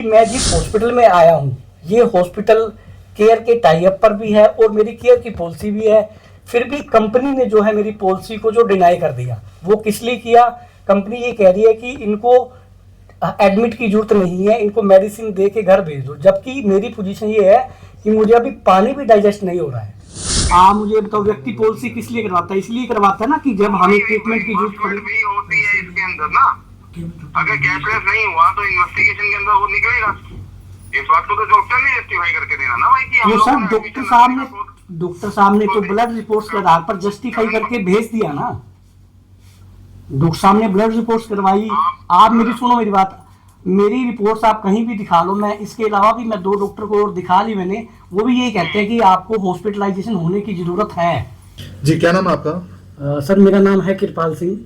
मैं जिस हॉस्पिटल में आया हूँ, ये हॉस्पिटल केयर के टाई अप पर भी है और मेरी केयर की पॉलिसी भी है। फिर भी कंपनी ने जो है मेरी पॉलिसी को जो डिनाई कर दिया, वो किस लिए किया? कंपनी ये कह रही है कि इनको एडमिट की जरूरत नहीं है, इनको मेडिसिन दे के घर भेज दो। जबकि मेरी पोजीशन ये है कि मुझे अभी पानी भी डाइजेस्ट नहीं हो रहा है। आप मुझे बताओ, व्यक्ति पॉलिसी किस लिए करवाता है? इसलिए करवाता है ना कि जब हमें ट्रीटमेंट की जरूरत पड़े। भी होती है इसके अंदर ना, अगर कैशलेस नहीं हुआ तो इन्वेस्टिगेशन के अंदर वो निकलेगा। इस बात को तो डॉक्टर ने जस्टिफाई करके देना ना भाई कि हम तो सर लोगों डॉक्टर साहब ने तो ब्लड रिपोर्ट्स के आधार पर जस्टिफाई करके भेज दिया ना। डॉक्टर साहब ने ब्लड रिपोर्ट्स करवाई। आप मेरी सुनो, मेरी बात, मेरी रिपोर्ट्स आप कहीं भी दिखा लो। मैं इसके अलावा भी मैं 2 डॉक्टर को और दिखा ली मैंने, वो भी यही कहते हैं कि आपको हॉस्पिटलाइजेशन होने की जरूरत है। जी, क्या नाम है आपका? सर मेरा नाम है कृपाल सिंह।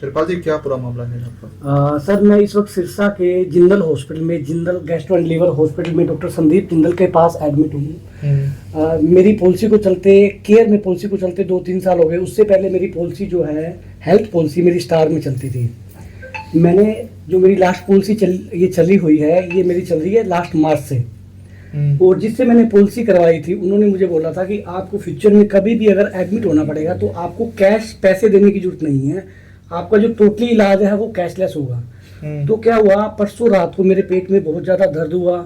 कृपाल जी, क्या पूरा मामला है आपका? सर मैं इस वक्त सिरसा के जिंदल हॉस्पिटल में, Jindal gastro and liver hospital में डॉक्टर संदीप जिंदल के पास एडमिट हूँ। मेरी पॉलिसी को चलते, केयर में पॉलिसी को चलते 2-3 साल हो गए। उससे पहले मेरी पॉलिसी जो है, हेल्थ पॉलिसी मेरी स्टार में चलती थी। मैंने जो मेरी लास्ट पॉलिसी चली हुई है, ये मेरी चल रही है लास्ट मार्च से। और जिससे मैंने पॉलिसी करवाई थी, उन्होंने मुझे बोला था कि आपको फ्यूचर में कभी भी अगर एडमिट होना पड़ेगा तो आपको कैश पैसे देने की जरूरत नहीं है, आपका जो टोटली इलाज है वो कैशलेस होगा। तो क्या हुआ, परसों रात को मेरे पेट में बहुत ज़्यादा दर्द हुआ।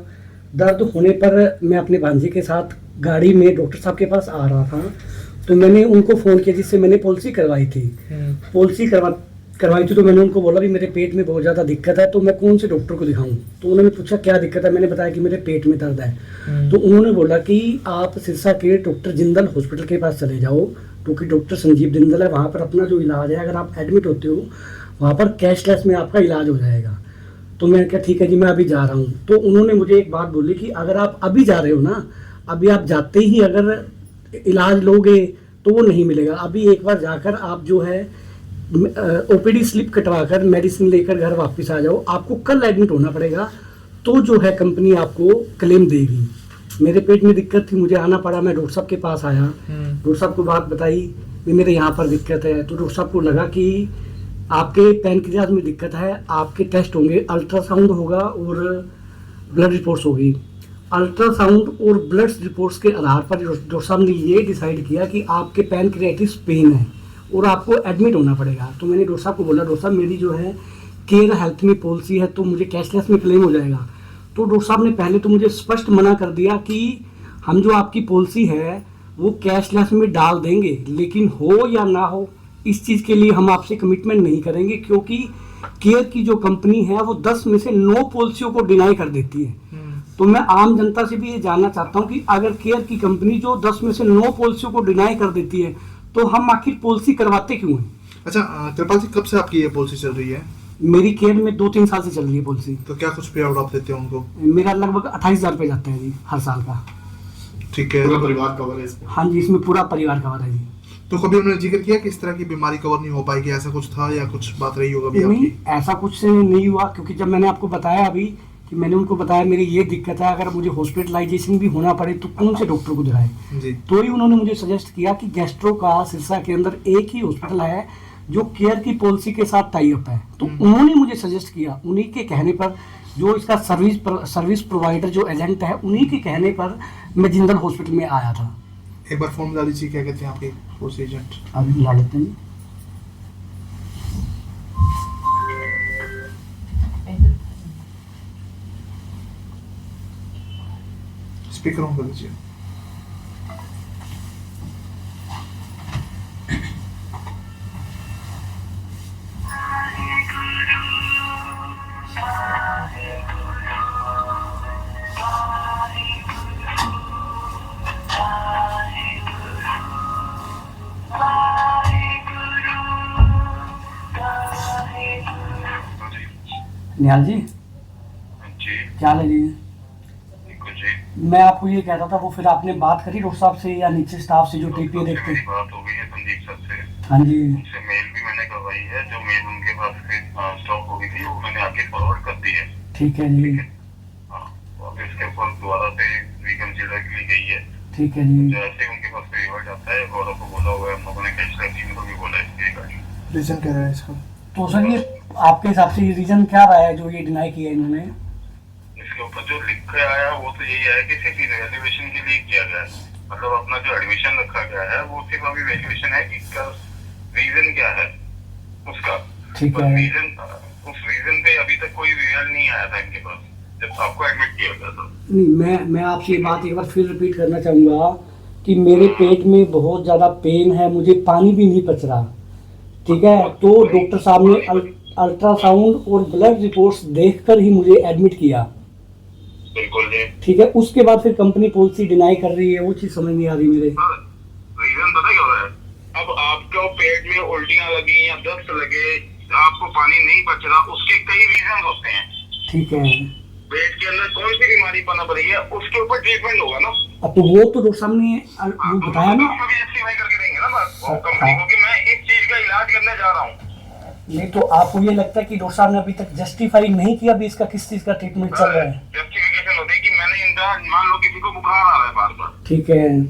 दर्द होने पर मैं अपने भांजे के साथ गाड़ी में डॉक्टर साहब के पास आ रहा था, तो मैंने उनको फ़ोन किया जिससे मैंने पॉलिसी करवाई थी। पॉलिसी करवाई थी तो मैंने उनको बोला भी मेरे पेट में बहुत ज़्यादा दिक्कत है, तो मैं कौन से डॉक्टर को दिखाऊं। तो उन्होंने पूछा क्या दिक्कत है, मैंने बताया कि मेरे पेट में दर्द है। तो उन्होंने बोला कि आप सिरसा के डॉक्टर जिंदल हॉस्पिटल के पास चले जाओ, क्योंकि डॉक्टर संजीव जिंदल है, वहाँ पर अपना जो इलाज है, अगर आप एडमिट होते हो वहाँ पर कैशलेस में आपका इलाज हो जाएगा। तो मैंने कहा ठीक है जी, मैं अभी जा रहा हूँ। तो उन्होंने मुझे एक बात बोली कि अगर आप अभी जा रहे हो ना, अभी आप जाते ही अगर इलाज लोगे तो वो नहीं मिलेगा। अभी एक बार जाकर आप जो है ओपीडी स्लिप कटवाकर मेडिसिन लेकर घर वापस आ जाओ। आपको कल एडमिट होना पड़ेगा, तो जो है कंपनी आपको क्लेम देगी। मेरे पेट में दिक्कत थी, मुझे आना पड़ा। मैं डॉक्टर साहब के पास आया, डॉक्टर साहब को बात बताई कि मेरे यहाँ पर दिक्कत है। तो डॉक्टर साहब को लगा कि आपके पैनक्रियाज में दिक्कत है, आपके टेस्ट होंगे, अल्ट्रासाउंड होगा और ब्लड रिपोर्ट्स होगी। अल्ट्रासाउंड और ब्लड रिपोर्ट्स के आधार पर डॉक्टर साहब ने ये डिसाइड किया कि आपके पैनक्रियाटिस पेन है और आपको एडमिट होना पड़ेगा। तो मैंने डॉक्टर साहब को बोला, डॉक्टर साहब मेरी जो है केयर हेल्थ में पॉलिसी है, तो मुझे कैशलेस में क्लेम हो जाएगा। तो डॉक्टर साहब ने पहले तो मुझे स्पष्ट मना कर दिया कि हम जो आपकी पॉलिसी है वो कैशलेस में डाल देंगे, लेकिन हो या ना हो इस चीज़ के लिए हम आपसे कमिटमेंट नहीं करेंगे, क्योंकि केयर की जो कंपनी है वो 10 में से 9 पॉलिसियों को डिनाई कर देती है। तो मैं आम जनता से भी ये जानना चाहता हूँ कि अगर केयर की कंपनी जो 10 में से 9 पॉलिसियों को डिनाई कर देती है, तो हम आखिर पॉलिसी करवाते क्यों हैं? अच्छा कृपाल जी, कब से आपकी ये पॉलिसी चल रही है? मेरी केयर में 2-3 साल से चल रही है पॉलिसी। तो क्या कुछ पे आउट आप देते हैं उनको? मेरा लगभग 28,000 रुपये जाते हैं जी हर साल का। ठीक है, पूरा परिवार कवर है इसमें? हाँ जी, इसमें पूरा परिवार कवर है जी। तो कभी उन्होंने जिक्र किया कि इस तरह की बीमारी कवर नहीं हो पाएगी, ऐसा कुछ था या कुछ बात रही होगा? नहीं, ऐसा कुछ नहीं हुआ, क्योंकि जब मैंने आपको बताया अभी कि मैंने उनको बताया मेरी ये दिक्कत है, अगर मुझे हॉस्पिटलाइजेशन भी होना पड़े तो कौन से डॉक्टर को दिखाएं, तो ही उन्होंने मुझे सजेस्ट किया कि गैस्ट्रो का सिरसा के अंदर एक ही हॉस्पिटल है जो केयर की पॉलिसी के साथ टाई अप है। तो उन्होंने मुझे सजेस्ट किया, उन्हीं के कहने पर, जो इसका सर्विस प्रोवाइडर जो एजेंट है, उन्हीं के कहने पर मैं जिंदल हॉस्पिटल में आया था। एक बार फोन मिला लीजिए, क्या कहते हैं आपके पॉलिसी एजेंट? अभी मिला लेते हैं। स्पीकर ऑन कर लीजिए। निहाल जी, जी क्या हाल है जी? जी, मैं आपको ये कहता था, वो फिर आपने बात करी डॉक्टर साहब से या नीचे स्टाफ से जो टीपीए देखते? मेरी बात हो गई है संदीप सर से। हाँ जी, उनसे मेल भी मैंने करवाई है, जो मेल उनके पास से स्टॉक हो गई थी वो मैंने आगे फॉरवर्ड कर दी है। ठीक है जी। हाँ, अब इसके ऊपर दोबारा से रिकंसिडर के लिए गई है। ठीक है जी। जैसे उनके पास रिवर्ट आता है, गौरव को बोला हुआ है, हम लोगों ने कैशलेस टीम को भी बोला है इसके रिगार्डिंग। रीजन क्या रहा है इसका? तो सर ये आपके हिसाब से ये रीजन क्या रहा है जो ये डिनाई किया इन्होंने? इसके ऊपर जो लिख के आया वो तो यही है कि सिर्फ इवैल्यूएशन के लिए किया गया है, मतलब अपना जो एडमिशन रखा गया है वो सिर्फ अभी इवैल्यूएशन है कि इसका रीजन क्या है उसका। ठीक बस है। रीजन, उस रीजन पे अभी तक कोई रिजल्ट नहीं आया था इनके पास जब आपको एडमिट किया गया था। नहीं, मैं आपसे ये बात एक बार फिर रिपीट करना चाहूँगा कि मेरे पेट में बहुत ज़्यादा पेन है, मुझे पानी भी नहीं पच रहा, ठीक है। तो डॉक्टर साहब ने अल्ट्रासाउंड और ब्लड रिपोर्ट्स देखकर ही मुझे एडमिट किया, बिल्कुल जी। ठीक है। उसके बाद फिर कंपनी पॉलिसी डिनाई कर रही है, वो चीज़ समझ नहीं आ रही मेरे। रीजन पता क्या हो रहा है, अब आपको पेट में उल्टियां लगी या दस्त लगे, आपको पानी नहीं बच रहा, उसके कई रीजन होते हैं, ठीक है। पेट के अंदर कौन सी बीमारी पनप रही है उसके ऊपर ट्रीटमेंट होगा ना। अब तो वो तो डॉक्टर साहब ने वो बताया ना। डॉक्टर भी जस्टिफाई करके देंगे ना बस वो कंपनी को कि मैं इस चीज का इलाज करने जा रहा हूँ। नहीं तो आपको ये लगता है कि डॉक्टर साहब ने अभी तक जस्टिफाई नहीं किया भी इसका किस चीज़ का ट्रीटमेंट चल रहा है? जस्टिफिकेशन होती है कि मैंने इनका, मान लो किसी को बुखार आ रहा है बार बार, ठीक है,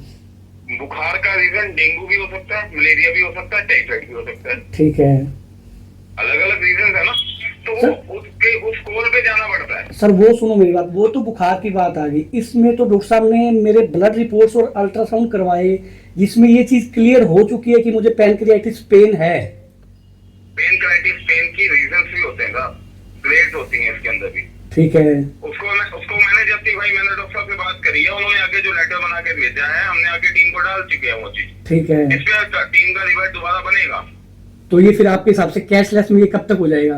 बुखार का रीजन डेंगू भी हो सकता है, मलेरिया भी हो सकता है, टाइफाइड भी हो सकता है, ठीक है। अलग अलग रीजन है ना, तो वो उसके उस कोल पे जाना पड़ता है। सर वो सुनो मेरी बात, वो तो बुखार की बात आ गई, इसमें तो डॉक्टर साहब ने मेरे ब्लड रिपोर्ट्स और अल्ट्रासाउंड करवाए जिसमें ये चीज क्लियर हो चुकी है कि मुझे पैनक्रियाटिस पेन है। पेनक्राइटिस पेन की रीजंस भी होते हैं ना, ग्रेड्स होती हैं इसके अंदर भी, ठीक है। उसको मैंने जस्टिफाई, मैंने डॉक्टर साहब से बात करी है, उन्होंने आगे जो लेटर बना के भेजा है, हमने आगे टीम को डाल चुके हैं वो चीज, ठीक है। इस पे टीम का रिवर्ट दोबारा बनेगा। तो ये फिर आपके हिसाब से कैशलेस में ये कब तक हो जाएगा?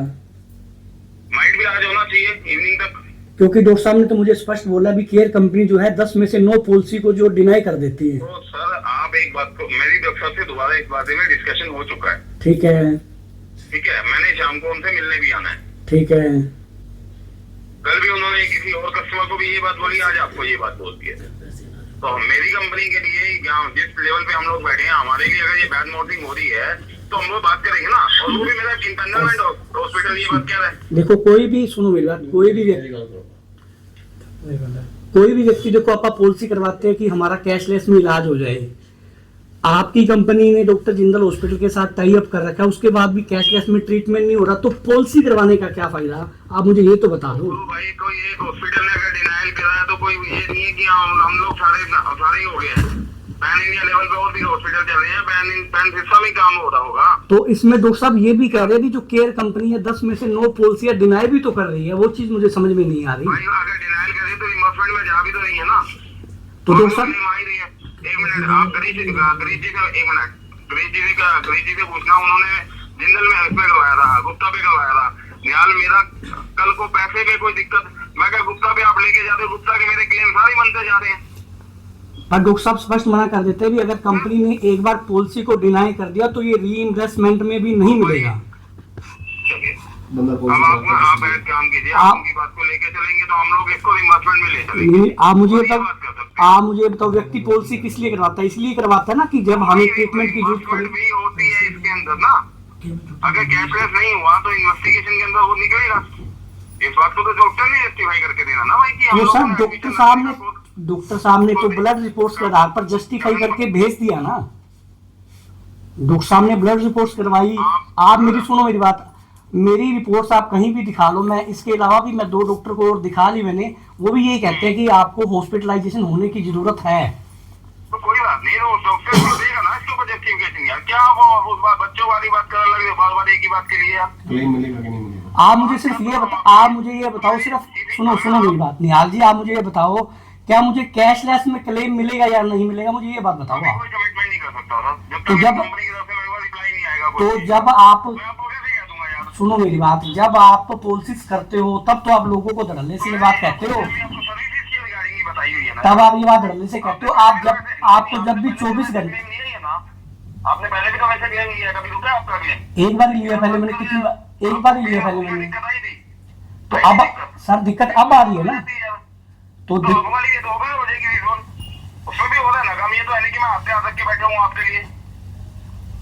माइट भी आज होना चाहिए इवनिंग तक। क्योंकि डॉक्टर साहब ने तो मुझे स्पष्ट बोला भी केयर कंपनी जो है 10 में से 9 पॉलिसी को जो डिनाई कर देती है। तो सर आप एक बात को, मेरी डॉक्टर साहब से दोबारा इस बारे में डिस्कशन हो चुका है, ठीक है, ठीक है। मैंने शाम को उनसे मिलने भी आना है, ठीक है। कल भी उन्होंने किसी और कस्टमर को भी ये बात बोली, आज आपको ये बात बोलती है। तो मेरी कंपनी के लिए जिस लेवल पे हम लोग बैठे हैं, हमारे लिए अगर ये बैड माउथिंग हो रही है तो हम लोग बात करेंगे ना, और वो भी मेरा इंटरनल हॉस्पिटल ये बात कह रहा है। देखो कोई भी, सुनो मेरी बात, कोई भी व्यक्ति देखो आप पॉलिसी करवाते हैं कि हमारा कैशलेस में इलाज हो जाए, आपकी कंपनी ने डॉक्टर जिंदल हॉस्पिटल के साथ टाई अप कर रखा है, उसके बाद भी कैशलेस में ट्रीटमेंट नहीं हो रहा, तो पॉलिसी करवाने का क्या फायदा? आप मुझे ये तो बता दो। तो भाई कोई एक हॉस्पिटल ने अगर डिनाइल करा है तो कोई ये नहीं है कि हम लोग सारे ही हो गए हैं। पैन इंडिया लेवल पे और भी हॉस्पिटल चल रहे हैं, पैन सिस्टम ही काम हो रहा होगा। तो इसमें डॉक्टर साहब ये भी कह रहे हैं कि जो केयर कंपनी है 10 में से 9 पॉलिसियां डिनाई भी तो कर रही है, वो चीज मुझे समझ में नहीं आ रही। भाई अगर डिनाइल करे तो इन्वेस्टमेंट में जा भी तो रही है ना। तो डॉक्टर साहब एक मिनट, आप गरीब जी का एक मिनट, गरीब जी से पूछना, उन्होंने जिंदल में इसमें करवाया था, गुप्ता पे करवाया था। निहाल मेरा कल को पैसे पे कोई दिक्कत, मैं क्या गुप्ता पे आप लेके जाते, गुप्ता के मेरे क्लेम सारे बनते जा रहे हैं। पर डॉक्टर साहब स्पष्ट मना कर देते हैं भी अगर कंपनी ने एक बार पॉलिसी को डिनाई कर दिया तो ये रीइंबर्समेंट में भी नहीं मिलेगा। आप एक काम कीजिए, आप उनकी बात को लेके चलेंगे तो हम लोग इसको रिइंबर्समेंट में ले चलेंगे। नहीं, आप मुझे बताओ व्यक्ति पॉलिसी किस लिए करवाता है? इसलिए करवाता है ना कि जब हमें ट्रीटमेंट की जरूरत पड़े। भी होती है इसके अंदर ना, अगर कैशलेस नहीं हुआ तो इन्वेस्टिगेशन के अंदर वो निकलेगा। इस बात को तो डॉक्टर ने जस्टिफाई करके देना ना भाई कि हम तो सर लोगों ने डॉक्टर साहब ने तो ब्लड रिपोर्ट्स के आधार पर जस्टिफाई करके भेज दिया ना। डॉक्टर साहब ने ब्लड रिपोर्ट्स करवाई। आप मेरी सुनो मेरी बात, मेरी रिपोर्ट्स आप कहीं भी दिखा लो, मैं इसके अलावा भी मैं 2 डॉक्टर को और दिखा ली मैंने, वो भी यही कहते हैं कि आपको हॉस्पिटलाइजेशन होने की जरूरत है। तो कोई बात नहीं, वो डॉक्टर को देगा ना इसके ऊपर जस्टिफिकेशन। यार क्या वो उस बात बच्चों वाली बात करने लगे, बार-बार एक ही बात के लिए यार। क्लेम मिलेगा कि नहीं मिलेगा? आप मुझे सिर्फ ये आप मुझे ये बताओ, सिर्फ सुनो मेरी बात निहाल जी, आप मुझे ये बताओ क्या मुझे कैशलेस में क्लेम मिलेगा या नहीं मिलेगा, मुझे ये बात बताओ। कोई कमिटमेंट नहीं कर सकता सर, जब तो तक जब कंपनी की तरफ से मेरे को रिप्लाई नहीं आएगा। तो जब आप मैं आपको कैसे कह दूंगा यार? सुनो मेरी बात, जब आप पॉलिसीज करते हो तब तो आप लोगों को धड़ल्ले से ये बात कहते हो, आपको सर्विस की रिगार्डिंग ही बताई हुई है ना। तब आप ये बात धड़ल्ले से कहते हो। आपको जब भी 24 घंटे, नहीं है ना, आपने पहले भी तो वैसे क्लेम लिया, कभी रुका आपका क्लेम? एक बार ही लिया पहले मैंने, कितनी बार, एक बार ही लिया पहले मैंने। दिक्कत आई थी तो अब सर दिक्कत अब आ रही है ना, तो तो हमारी ये तो हो जाएगी रिजोल्व। उसमें भी हो रहा है ना काम, ये तो है नहीं कि मैं आपसे आ के बैठा हूँ आपके लिए।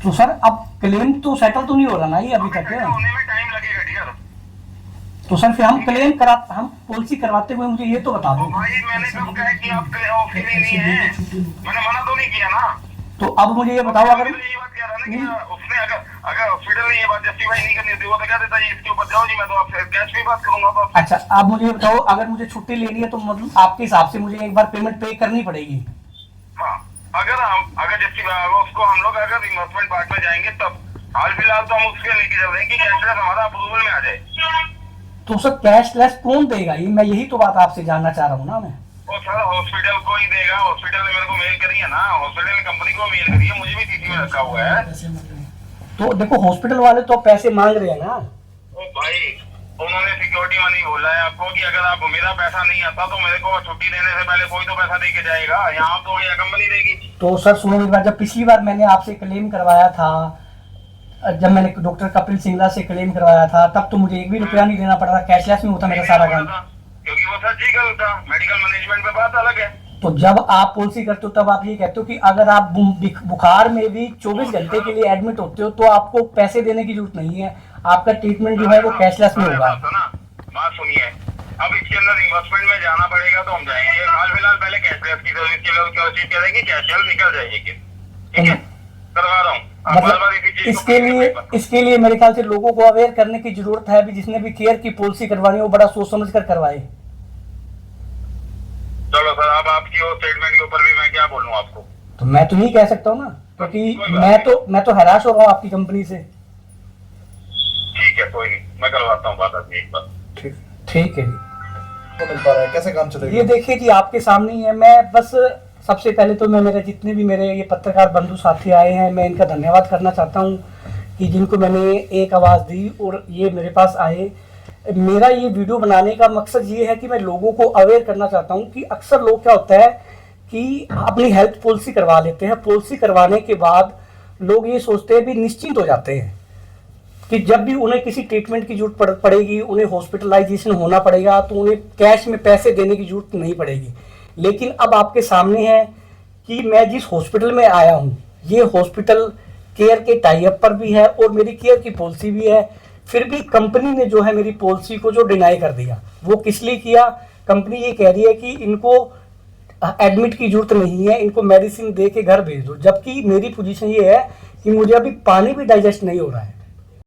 तो सर अब क्लेम तो सेटल तो नहीं हो रहा ना ये अभी तक। होने में टाइम लगेगा डियर। तो सर फिर हम पॉलिसी करवाते हुए मुझे ये तो बता दो। भाई मैंने कब कहा कि आप ऑफिस नहीं है, मैंने मना तो नहीं किया ना। तो अब मुझे ये बताओ, अगर ये बात कह रहा ना कि उसने अगर हॉस्पिटल ने ये बात जस्टिफाई नहीं करनी होती वो तो क्या देता जी इसके ऊपर जाओ जी, मैं तो आपसे कैश में बात करूंगा तो आपसे। अच्छा, आप मुझे बताओ, अगर मुझे छुट्टी लेनी है तो मतलब आपके हिसाब से मुझे एक बार पेमेंट पे करनी पड़ेगी? हाँ, अगर जस्टिफाई उसको हम लोग अगर इन्वेस्टमेंट पार्ट में जाएंगे तब, हाल फिलहाल तो हम उसके लेके चल रहे हैं कि कैशलेस हमारा अप्रूवल में आ जाए। तो सर कैशलेस कौन देगा, ये मैं यही तो बात आपसे जानना चाह रहा हूँ ना मैं। वो सर हॉस्पिटल को ही देगा, हॉस्पिटल ने मेरे को मेल करी है ना, हॉस्पिटल ने कंपनी को मेल करी है, मुझे भी सीसी में रखा हुआ है। तो देखो हॉस्पिटल वाले तो पैसे मांग रहे हैं ना। ओ भाई, उन्होंने सिक्योरिटी मनी बोला है आपको कि अगर आप मेरा पैसा नहीं आता तो मेरे को छुट्टी देने से पहले कोई तो पैसा दे के जाएगा, यहाँ तो या कंपनी देगी। तो सर सुनो एक बार, जब पिछली बार मैंने आपसे क्लेम करवाया था, जब मैंने डॉक्टर कपिल सिंगला से क्लेम करवाया था, तब तो मुझे 1 भी रुपया नहीं देना पड़ रहा, कैशलेस में होता मेरा सारा काम। क्योंकि वो सर्जिकल था, मेडिकल मैनेजमेंट पे बात अलग है। तो जब आप पॉलिसी करते हो तब आप ये कहते हो कि अगर आप बुखार में भी 24 घंटे के लिए एडमिट होते हो तो आपको पैसे देने की जरूरत नहीं है, आपका ट्रीटमेंट जो है वो कैशलेस में होगा। बात सुनिए, अब इसके अंदर इन्वेस्टमेंट में जाना पड़ेगा तो हम जाएंगे, हाल फिलहाल पहले कैशलेस की सर्विस के लिए कोशिश करेंगे, कैशलेस निकल जाएगी। ठीक है, करवा रहा हूँ। मतलब इसके लिए मेरे ख्याल से लोगों को अवेयर करने की जरूरत है, भी जिसने भी केयर की पॉलिसी करवानी हो बड़ा सोच समझ कर करवाए। चलो सर, अब आपकी वो स्टेटमेंट के ऊपर भी मैं क्या बोलूं आपको? तो मैं तो यही कह सकता हूँ ना, क्योंकि मैं तो हैरास हो रहा हूँ आपकी कंपनी से। ठीक है, कोई नहीं, मैं करवाता हूँ बात आपकी एक बार। ठीक है जी। तो मिल पा रहा है, कैसे काम चलेगा? ये देखिए जी आपके सामने ही है। मैं बस सबसे पहले तो मैं मेरे जितने भी मेरे ये पत्रकार बंधु साथी आए हैं, मैं इनका धन्यवाद करना चाहता हूँ कि जिनको मैंने एक आवाज़ दी और ये मेरे पास आए। मेरा ये वीडियो बनाने का मकसद ये है कि मैं लोगों को अवेयर करना चाहता हूँ कि अक्सर लोग क्या होता है कि अपनी हेल्थ पॉलिसी करवा लेते हैं, पॉलिसी करवाने के बाद लोग ये सोचते हैं भी निश्चिंत हो जाते हैं कि जब भी उन्हें किसी ट्रीटमेंट की जरूरत पड़ेगी, उन्हें हॉस्पिटलाइजेशन होना पड़ेगा तो उन्हें कैश में पैसे देने की जरूरत नहीं पड़ेगी। लेकिन अब आपके सामने है कि मैं जिस हॉस्पिटल में आया हूँ ये हॉस्पिटल केयर के टाई अप पर भी है और मेरी केयर की पॉलिसी भी है, फिर भी कंपनी ने जो है मेरी पॉलिसी को जो डिनाई कर दिया। वो किस लिए किया? कंपनी ये कह रही है कि इनको एडमिट की जरूरत नहीं है, इनको मेडिसिन दे के घर भेज दो, जबकि मेरी पोजीशन ये है कि मुझे अभी पानी भी डाइजेस्ट नहीं हो रहा है।